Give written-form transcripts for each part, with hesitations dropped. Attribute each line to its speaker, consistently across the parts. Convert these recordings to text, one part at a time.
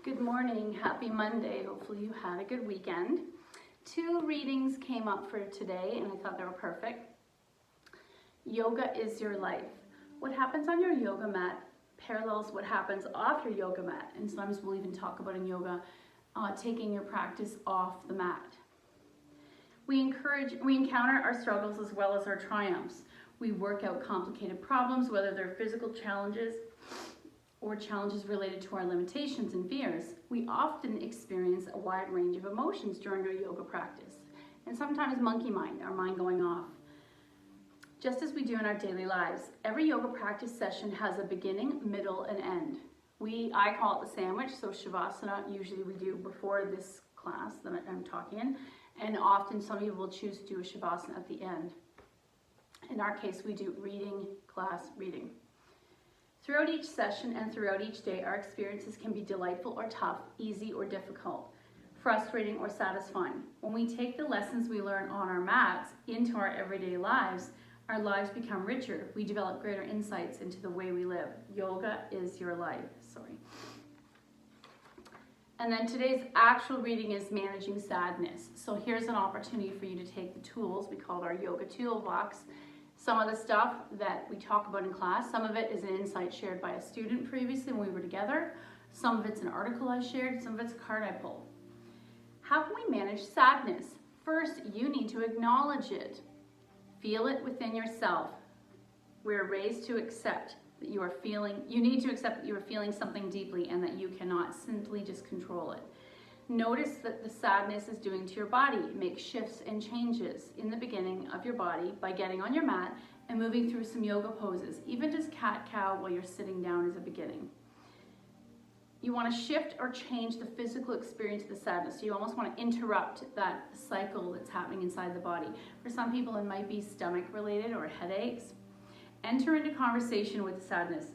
Speaker 1: Good morning, happy Monday. Hopefully you had a good weekend. 2 readings came up for today and I thought they were perfect. Yoga is your life. What happens on your yoga mat parallels what happens off your yoga mat. And sometimes we'll even talk about in yoga, taking your practice off the mat. We encounter our struggles as well as our triumphs. We work out complicated problems, whether they're physical challenges or challenges related to our limitations and fears. We often experience a wide range of emotions during our yoga practice, and sometimes monkey mind, our mind going off. Just as we do in our daily lives, every yoga practice session has a beginning, middle, and end. I call it the sandwich, so Shavasana usually we do before this class that I'm talking in, and often some people will choose to do a Shavasana at the end. In our case, we do reading, class, reading. Throughout each session and throughout each day, our experiences can be delightful or tough, easy or difficult, frustrating or satisfying. When we take the lessons we learn on our mats into our everyday lives, our lives become richer. We develop greater insights into the way we live. Yoga is your life. And then today's actual reading is managing sadness. So here's an opportunity for you to take the tools. We call it our yoga toolbox. Some of the stuff that we talk about in class, some of it is an insight shared by a student previously when we were together. Some of it's an article I shared, some of it's a card I pulled. How can we manage sadness? First, you need to acknowledge it. Feel it within yourself. We're raised to accept that you need to accept that you are feeling something deeply and that you cannot simply just control it. Notice that the sadness is doing to your body. Make shifts and changes in the beginning of your body by getting on your mat and moving through some yoga poses. Even just cat-cow while you're sitting down is a beginning. You want to shift or change the physical experience of the sadness. So you almost want to interrupt that cycle that's happening inside the body. For some people, it might be stomach related or headaches. Enter into conversation with the sadness.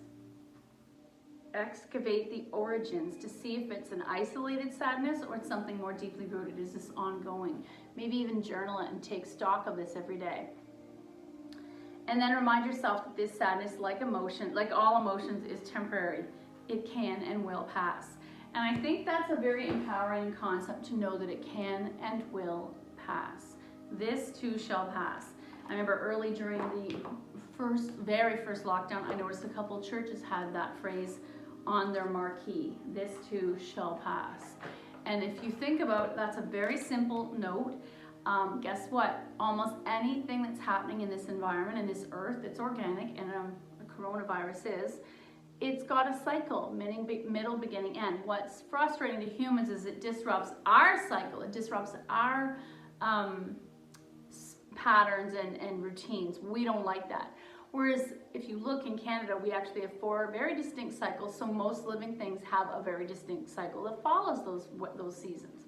Speaker 1: Excavate the origins to see if it's an isolated sadness or it's something more deeply rooted. Is this ongoing? Maybe even journal it and take stock of this every day. And then remind yourself that this sadness, like all emotions, is temporary. It can and will pass. And I think that's a very empowering concept to know that it can and will pass. This too shall pass. I remember early during the very first lockdown, I noticed a couple of churches had that phrase on their marquee. This too shall pass. And if you think about it, that's a very simple note. Guess what? Almost anything that's happening in this environment, in this earth, it's organic, and a coronavirus is, it's got a cycle, middle, beginning, end. What's frustrating to humans is it disrupts our cycle. It disrupts our patterns and routines. We don't like that. Whereas if you look in Canada, we actually have 4 very distinct cycles, so most living things have a very distinct cycle that follows those seasons.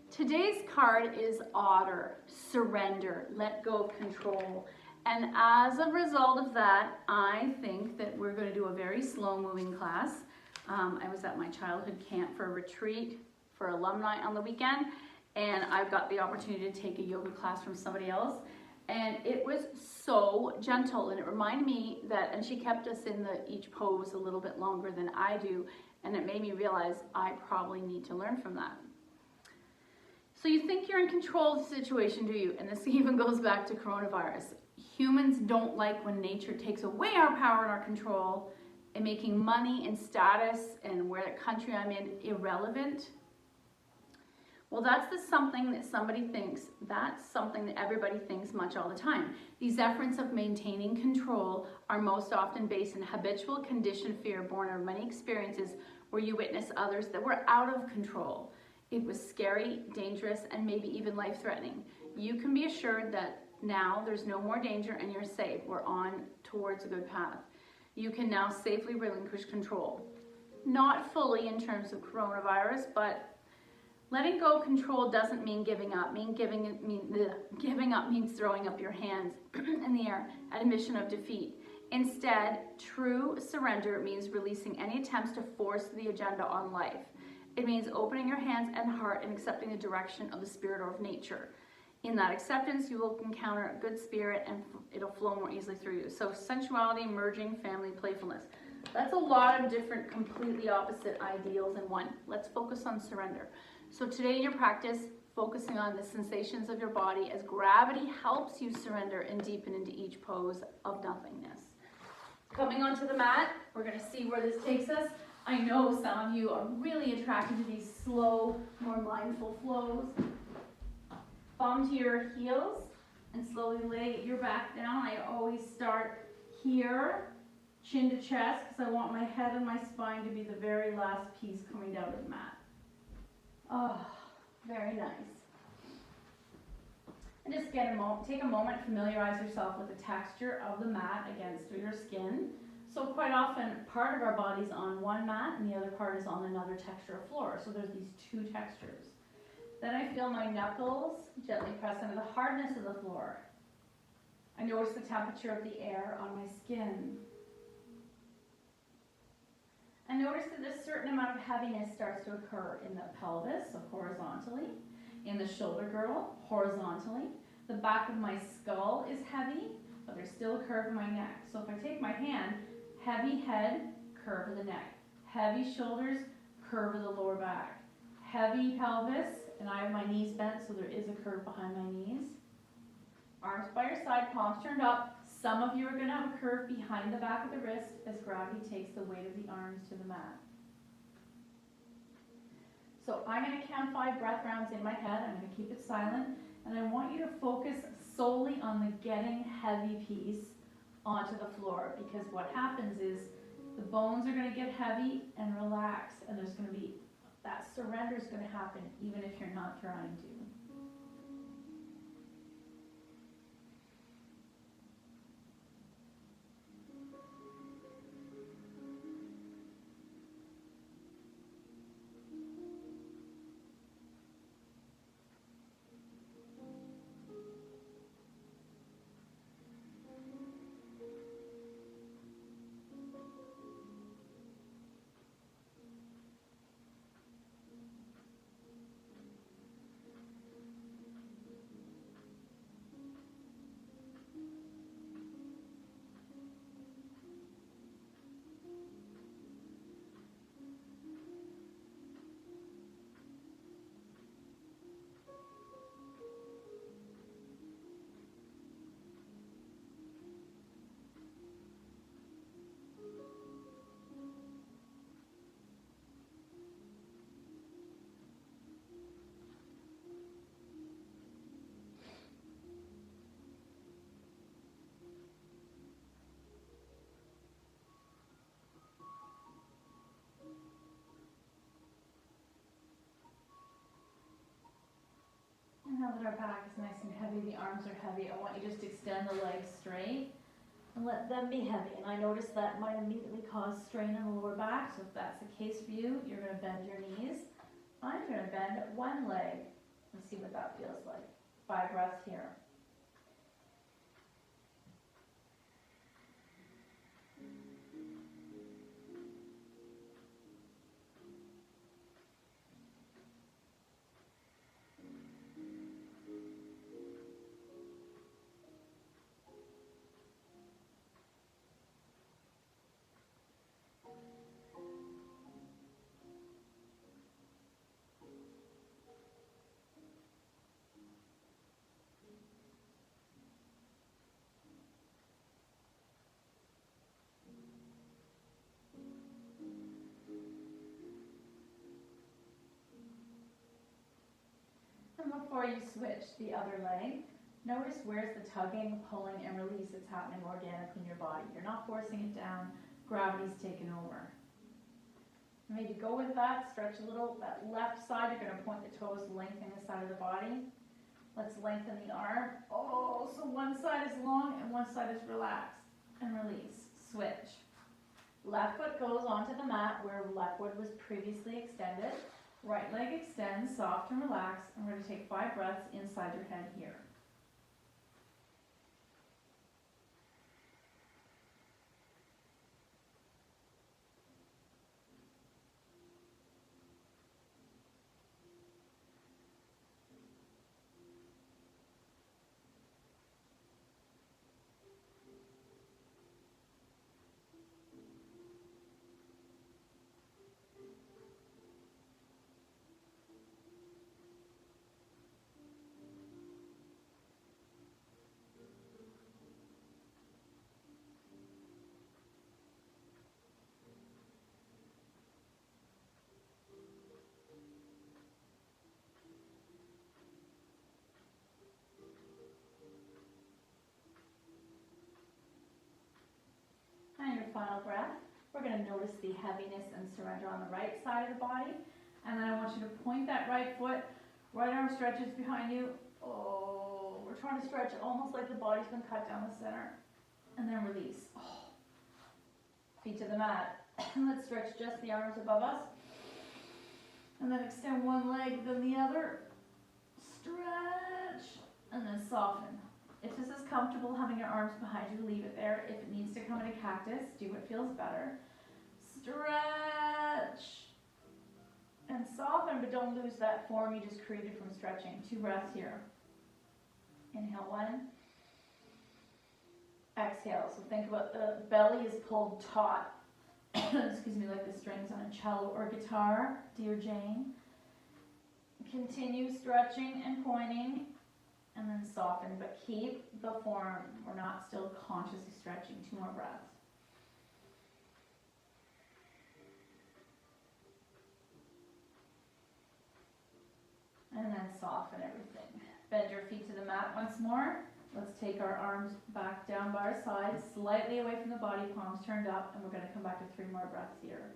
Speaker 1: Today's card is Otter, surrender, let go of control. And as a result of that, I think that we're going to do a very slow-moving class. I was at my childhood camp for a retreat for alumni on the weekend, and I've got the opportunity to take a yoga class from somebody else. And it was so gentle, and it reminded me that, and she kept us in each pose a little bit longer than I do, and it made me realize I probably need to learn from that. So you think you're in control of the situation, do you? And this even goes back to coronavirus. Humans don't like when nature takes away our power and our control and making money and status and where the country I'm in irrelevant. Well, that's something that somebody thinks, that's something that everybody thinks much all the time. These efforts of maintaining control are most often based in habitual conditioned fear born of many experiences where you witness others that were out of control. It was scary, dangerous, and maybe even life-threatening. You can be assured that now there's no more danger and you're safe. We're on towards a good path. You can now safely relinquish control. Not fully in terms of coronavirus, but letting go of control doesn't mean giving up. Giving up means throwing up your hands in the air, admission of defeat. Instead, true surrender means releasing any attempts to force the agenda on life. It means opening your hands and heart and accepting the direction of the spirit or of nature. In that acceptance, you will encounter a good spirit and it'll flow more easily through you. So sensuality, merging, family, playfulness. That's a lot of different completely opposite ideals in one. Let's focus on surrender. So today in your practice, focusing on the sensations of your body as gravity helps you surrender and deepen into each pose of nothingness. Coming onto the mat, we're going to see where this takes us. I know some of you are really attracted to these slow, more mindful flows. Bum to your heels and slowly lay your back down. I always start here, chin to chest, because I want my head and my spine to be the very last piece coming down to the mat. Oh, very nice. And just take a moment, familiarize yourself with the texture of the mat against your skin. So quite often, part of our body's on one mat and the other part is on another texture of floor. So there's these two textures. Then I feel my knuckles gently press into the hardness of the floor. I notice the temperature of the air on my skin. I notice that a certain amount of heaviness starts to occur in the pelvis, so horizontally, in the shoulder girdle, horizontally. The back of my skull is heavy, but there's still a curve in my neck. So if I take my hand, heavy head, curve of the neck. Heavy shoulders, curve of the lower back. Heavy pelvis, and I have my knees bent, so there is a curve behind my knees. Arms by your side, palms turned up. Some of you are going to have a curve behind the back of the wrist as gravity takes the weight of the arms to the mat. So I'm going to count 5 breath rounds in my head. I'm going to keep it silent. And I want you to focus solely on the getting heavy piece onto the floor. Because what happens is the bones are going to get heavy and relax. And there's going to be, that surrender is going to happen even if you're not trying to. Now that our back is nice and heavy, the arms are heavy, I want you just to extend the legs straight and let them be heavy. And I notice that might immediately cause strain in the lower back, so if that's the case for you, you're going to bend your knees. I'm going to bend one leg and see what that feels like. 5 breaths here. And before you switch the other leg, notice where's the tugging, pulling, and release that's happening organically in your body. You're not forcing it down, gravity's taken over. Maybe go with that, stretch a little. That left side, you're going to point the toes, lengthen the side of the body. Let's lengthen the arm. Oh, so one side is long and one side is relaxed. And release. Switch. Left foot goes onto the mat where left foot was previously extended. Right leg extends, soft and relaxed. And we're going to take 5 breaths inside your head here. to notice the heaviness and surrender on the right side of the body. And then I want you to point that right foot, right arm stretches behind you. Oh, we're trying to stretch almost like the body's been cut down the center. And then release. Oh. Feet to the mat. Let's stretch just the arms above us. And then extend one leg, then the other. Stretch. And then soften. If this is comfortable, having your arms behind you, leave it there. If it needs to come in a cactus, do what feels better. Stretch. And soften, but don't lose that form you just created from stretching. 2 breaths here. Inhale, 1. Exhale. So think about the belly is pulled taut. Excuse me, like the strings on a cello or guitar, dear Jane. Continue stretching and pointing, and then soften, but keep the form. We're not still consciously stretching. 2 more breaths. And then soften everything. Bend your feet to the mat once more. Let's take our arms back down by our sides, slightly away from the body, palms turned up, and we're going to come back to 3 more breaths here.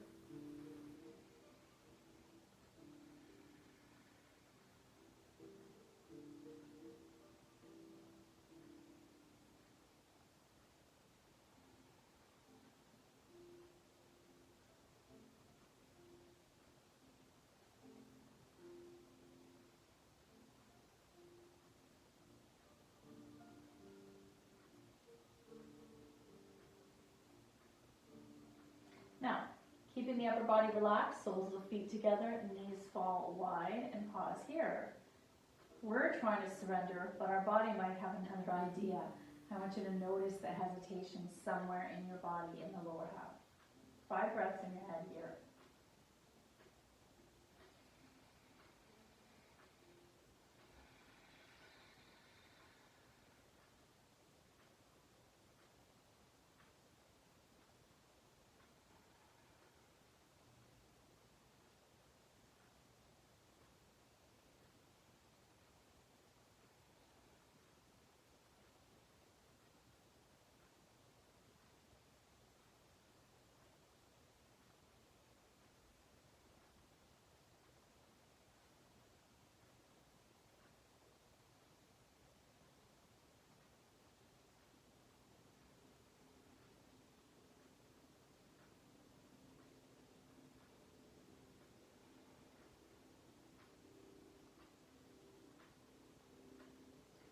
Speaker 1: Now, keeping the upper body relaxed, soles of the feet together, knees fall wide, and pause here. We're trying to surrender, but our body might have another idea. I want you to notice the hesitation somewhere in your body in the lower half. 5 breaths in your head here.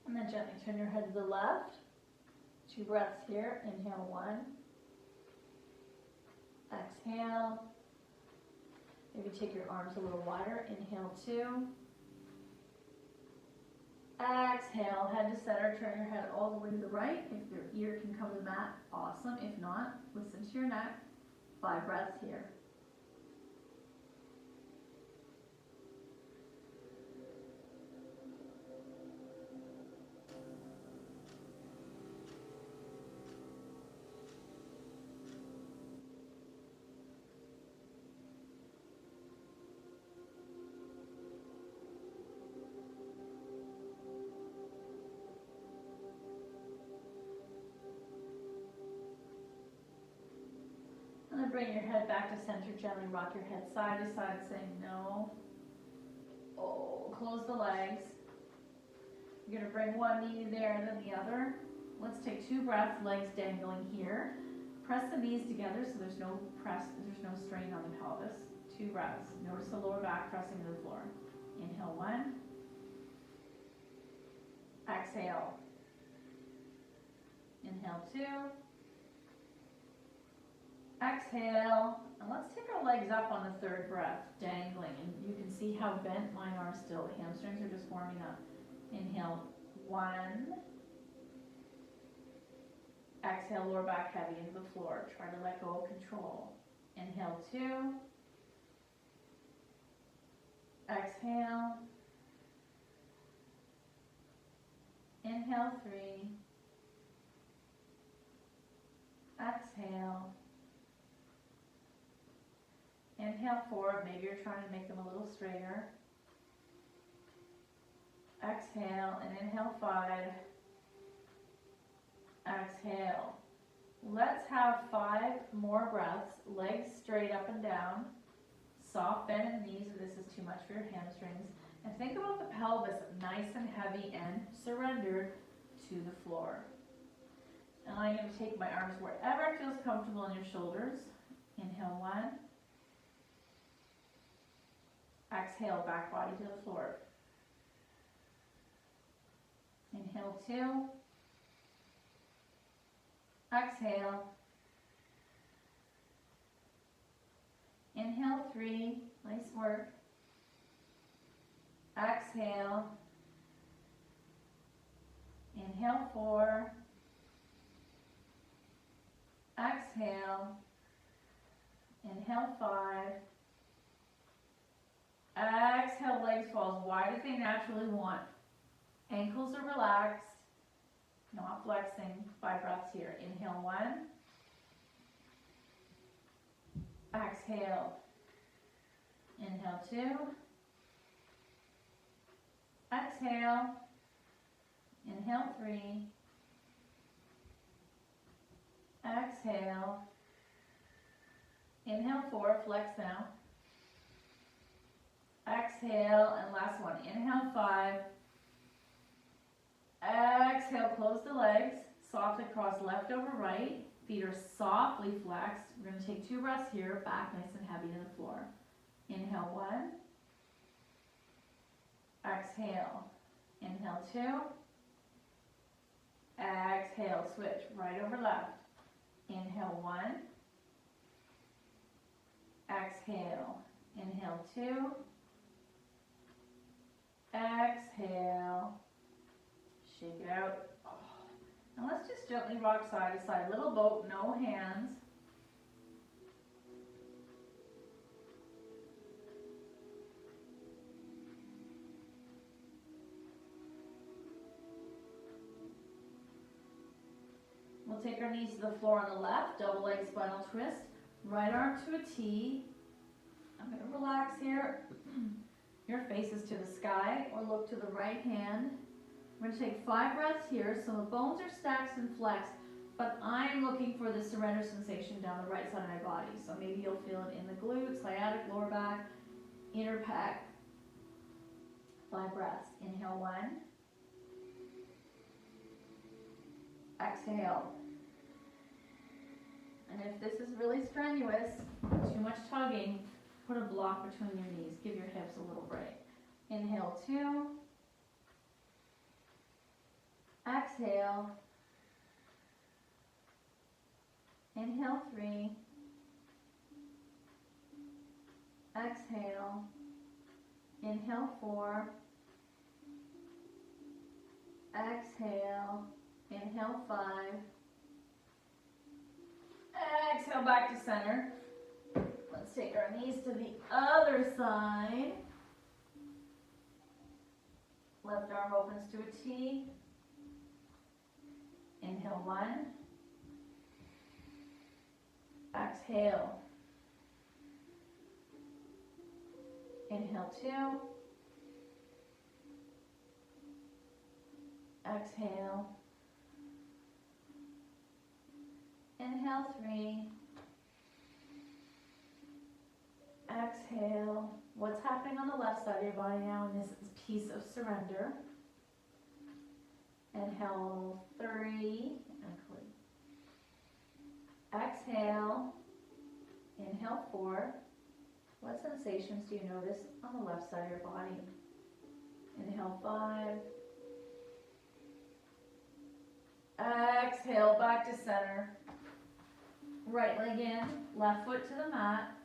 Speaker 1: And then gently turn your head to the left. 2 breaths here. Inhale, 1. Exhale. Maybe take your arms a little wider. Inhale, 2. Exhale, head to center. Turn your head all the way to the right. If your ear can come to the mat, awesome. If not, listen to your neck. 5 breaths here. And then bring your head back to center. Gently rock your head side to side, saying no. Oh, close the legs. You're going to bring one knee there and then the other. Let's take 2 breaths, legs dangling here. Press the knees together so there's no strain on the pelvis. 2 breaths. Notice the lower back pressing to the floor. Inhale, 1. Exhale. Inhale, 2. Exhale, and let's take our legs up on the 3rd breath, dangling, and you can see how bent mine are still. The hamstrings are just warming up. Inhale, 1. Exhale, lower back heavy into the floor. Try to let go of control. Inhale, 2. Exhale. Inhale, 3. Exhale. Inhale, 4. Maybe you're trying to make them a little straighter. Exhale, and inhale, 5. Exhale.
Speaker 2: Let's have 5 more breaths, legs straight up and down, soft bend in the knees if this is too much for your hamstrings, and think about the pelvis nice and heavy and surrendered to the floor. And I'm going to take my arms wherever it feels comfortable on your shoulders. Inhale 1. Exhale, back body to the floor. Inhale 2. Exhale. Inhale 3. Nice work. Exhale. Inhale 4. Exhale. Inhale 5. Exhale, legs fall as wide as they naturally want. Ankles are relaxed, not flexing. 5 breaths here. Inhale 1. Exhale. Inhale 2. Exhale. Inhale 3. Exhale. Inhale 4, flex now. Exhale, and last one. Inhale 5. Exhale, close the legs, soft across left over right. Feet are softly flexed. We're going to take 2 breaths here, back nice and heavy to the floor. Inhale 1. Exhale. Inhale 2. Exhale, switch right over left. Inhale 1. Exhale. Inhale 2. Exhale. Shake it out. Now let's just gently rock side to side. Little boat, no hands. We'll take our knees to the floor on the left, double leg spinal twist. Right arm to a T. I'm going to relax here. Your face is to the sky or look to the right hand. We're going to take 5 breaths here. So the bones are stacked and flexed, but I'm looking for the surrender sensation down the right side of my body. So maybe you'll feel it in the glutes, sciatic, lower back, inner pec. 5 breaths. Inhale 1. Exhale. And if this is really strenuous, too much tugging, put a block between your knees. Give your hips a little break. Inhale 2. Exhale. Inhale 3. Exhale. Inhale 4. Exhale. Inhale 5. Exhale back to center. Let's take our knees to the other side. Left arm opens to a T. Inhale 1. Exhale. Inhale 2. Exhale. Inhale 3. Exhale. What's happening on the left side of your body now in this piece of surrender? Inhale 3. Exhale. Inhale 4. What sensations do you notice on the left side of your body? Inhale 5. Exhale back to center. Right leg in, left foot to the mat,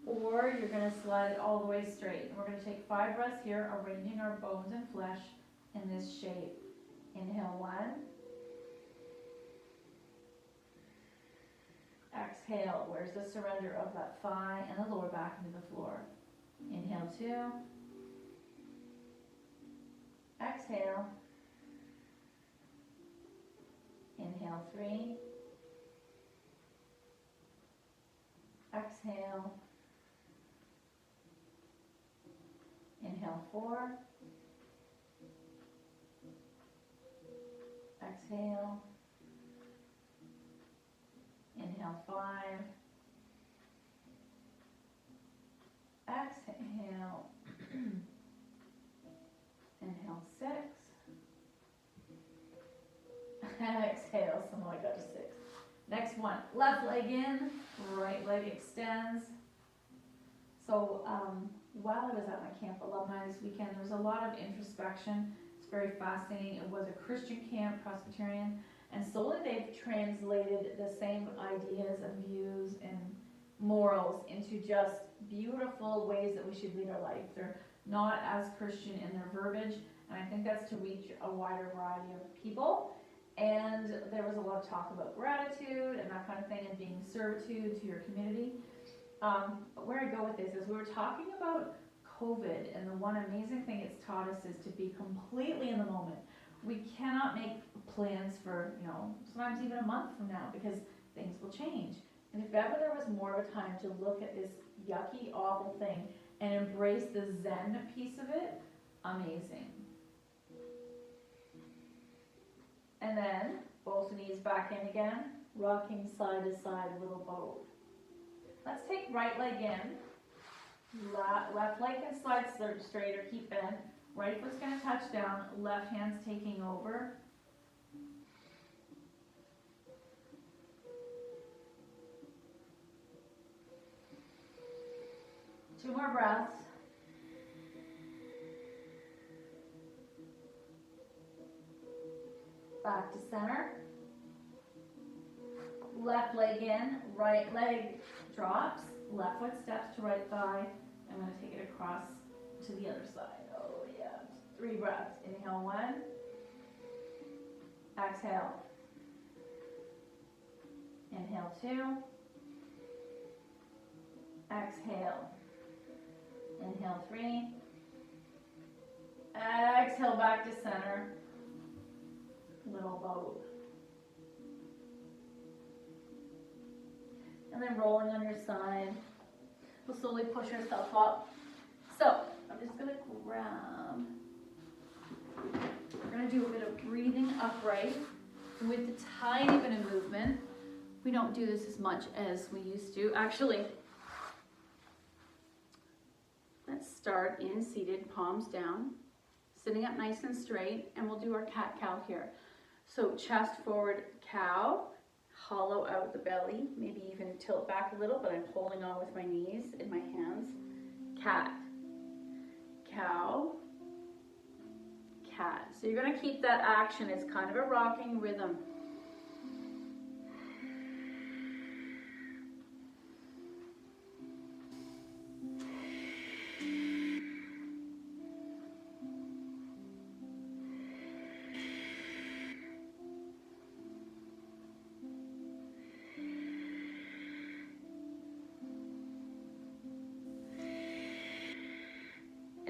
Speaker 2: or you're going to slide it all the way straight. And we're going to take 5 breaths here, arranging our bones and flesh in this shape. Inhale 1. Exhale. Where's the surrender of that thigh and the lower back into the floor? Inhale 2. Exhale. Inhale 3. Exhale. Inhale 4. Exhale. Inhale 5. Exhale. Inhale 6. Exhale. Somehow I got to 6. Next one. Left leg in, right leg extends. So while I was at my camp alumni this weekend, there was a lot of introspection. It's very fascinating. It was a Christian camp, Presbyterian, and slowly they've translated the same ideas and views and morals into just beautiful ways that we should lead our life. They're not as Christian in their verbiage, and I think that's to reach a wider variety of people. And there was a lot of talk about gratitude and that kind of thing, and being servitude to your community. But where I go with this is we were talking about COVID, and the one amazing thing it's taught us is to be completely in the moment. We cannot make plans for, sometimes even a month from now, because things will change. And if ever there was more of a time to look at this yucky, awful thing and embrace the Zen piece of it, amazing. And then both knees back in again, rocking side to side, little boat. Let's take right leg in, left leg can slide straight or keep bent. Right foot's going to touch down, left hand's taking over. Two more breaths. Back to center. Left leg in, right leg drops, left foot steps to right thigh. I'm going to take it across to the other side. Oh yeah. 3 breaths. Inhale 1. Exhale. Inhale 2. Exhale. Inhale 3. Exhale back to center. Little boat. And then rolling on your side. We'll slowly push yourself up. So I'm just going to grab. We're going to do a bit of breathing upright with a tiny bit of movement. We don't do this as much as we used to. Actually, let's start in seated, palms down, sitting up nice and straight, and we'll do our cat-cow here. So chest forward, cow, hollow out the belly, maybe even tilt back a little, but I'm holding on with my knees in my hands. Cat, cow, cat. So you're going to keep that action. It's kind of a rocking rhythm.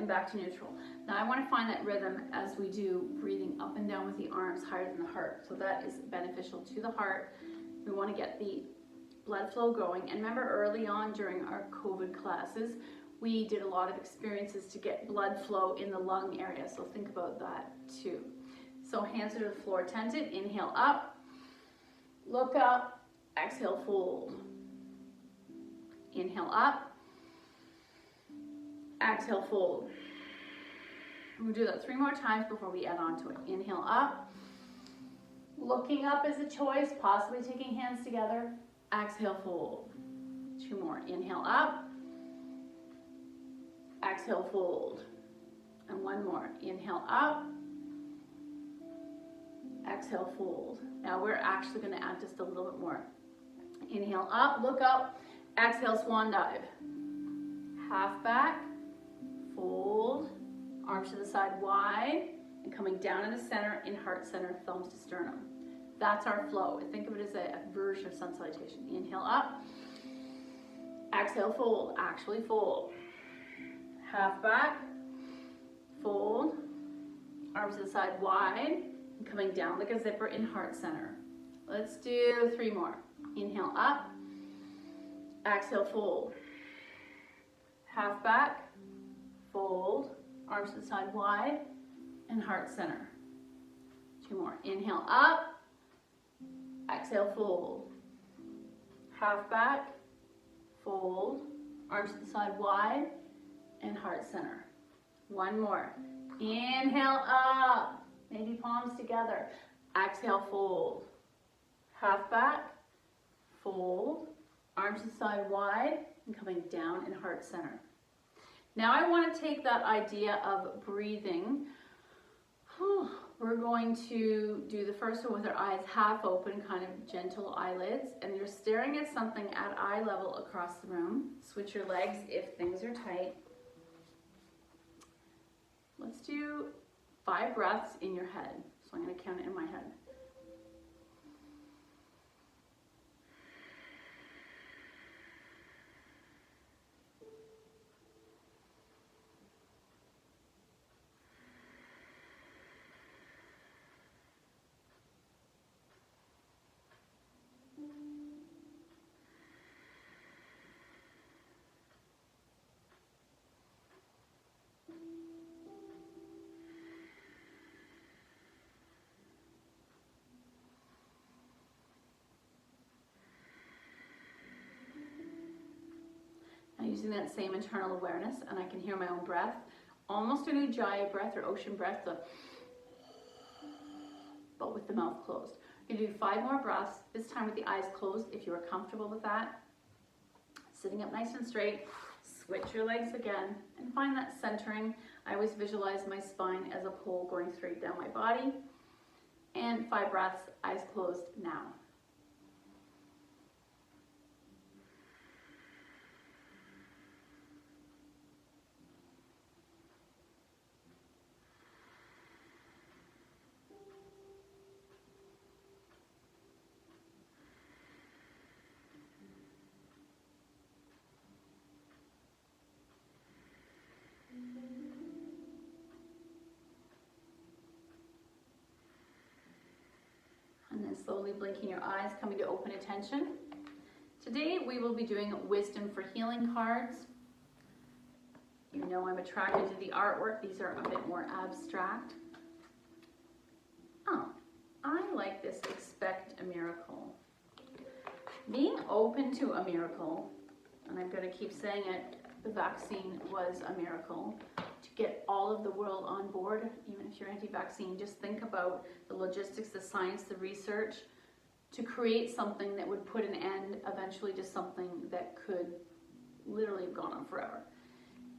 Speaker 2: Back to neutral. Now I want to find that rhythm as we do breathing up and down with the arms higher than the heart. So that is beneficial to the heart. We want to get the blood flow going. And remember early on during our COVID classes, we did a lot of experiences to get blood flow in the lung area. So think about that too. So hands are to the floor, tented. Inhale up, look up, exhale, fold. Inhale up, exhale, fold. We'll do that 3 more times before we add on to it. Inhale up. Looking up is a choice, possibly taking hands together. Exhale, fold. 2 more. Inhale up. Exhale, fold. And 1 more. Inhale up. Exhale, fold. Now we're actually going to add just a little bit more. Inhale up, look up. Exhale, swan dive. Half back. Fold, arms to the side wide, and coming down in the center, in heart center, thumbs to sternum. That's our flow. Think of it as a version of sun salutation. Inhale up, exhale, fold, actually fold. Half back, fold, arms to the side wide, and coming down like a zipper in heart center. Let's do 3 more. Inhale up, exhale, fold. Half back, fold, arms to the side wide, and heart center. 2 more. Inhale up, exhale, fold.
Speaker 1: half back, fold, arms to the side wide, and heart center. One more. Inhale up, maybe palms together. Exhale, fold. Half back, fold, arms to the side wide, and coming down in heart center. Now I want to take that idea of breathing. We're going to do the first one with our eyes half open, kind of gentle eyelids, and you're staring at something at eye level across the room. Switch your legs if things are tight. Let's do 5 breaths in your head. So I'm going to count it in my head. Using that same internal awareness, and I can hear my own breath, almost an ujjayi breath or ocean breath, but with the mouth closed. You're going to do 5 more breaths, this time with the eyes closed if you are comfortable with that. Sitting up nice and straight, switch your legs again, and find that centering. I always visualize my spine as a pole going straight down my body. And 5 breaths, eyes closed now. And then slowly blinking your eyes, coming to open attention. Today we will be doing wisdom for healing cards. You know I'm attracted to the artwork. These are a bit more abstract. Oh, I like this, expect a miracle. Being open to a miracle, and I'm going to keep saying it, the vaccine was a miracle. To get all of the world on board, even if you're anti-vaccine, just think about the logistics, the science, the research, to create something that would put an end eventually to something that could literally have gone on forever.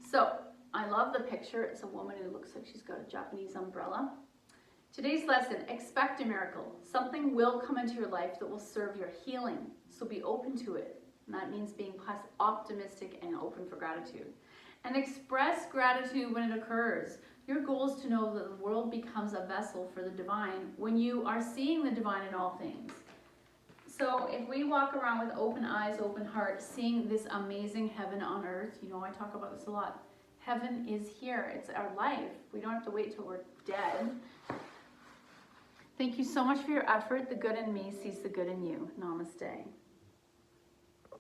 Speaker 1: So I love the picture. It's a woman who looks like she's got a Japanese umbrella. Today's lesson, expect a miracle. Something will come into your life that will serve your healing. So be open to it. And that means being optimistic and open for gratitude. And express gratitude when it occurs. Your goal is to know that the world becomes a vessel for the divine when you are seeing the divine in all things. So if we walk around with open eyes, open heart, seeing this amazing heaven on earth, you know I talk about this a lot. Heaven is here. It's our life. We don't have to wait till we're dead. Thank you so much for your effort. The good in me sees the good in you. Namaste.